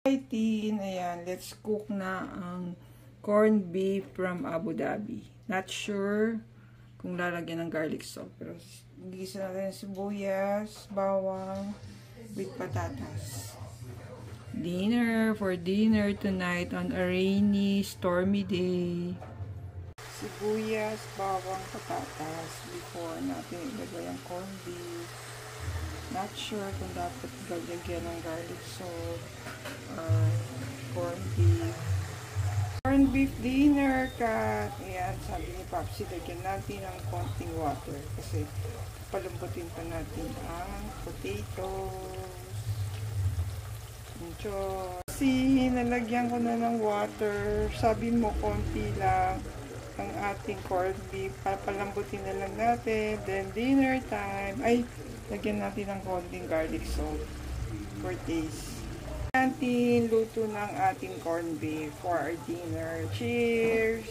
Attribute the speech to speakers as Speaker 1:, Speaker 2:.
Speaker 1: Ayan, let's cook na ang corned beef from Abu Dhabi. Not sure kung lalagyan ng garlic salt, pero gigisa natin sibuyas, bawang, with patatas. For dinner tonight on a rainy, stormy day. Sibuyas, bawang, patatas before natin ilagay ang corned beef. Not sure kung dapat lagyan ng garlic salt or corned beef. Corned beef dinner cut. Ayan, sabi ni Popsi, lagyan natin ng konting water kasi palambutin pa natin ang potatoes. Enjoy. Kasi nalagyan ko na ng water. Sabi mo konti lang ang ating corned beef. Papalambutin na lang natin. Then dinner time. Ay, lagyan natin ng konting garlic salt for taste. Natin luto ng ating corned beef for our dinner. Cheers!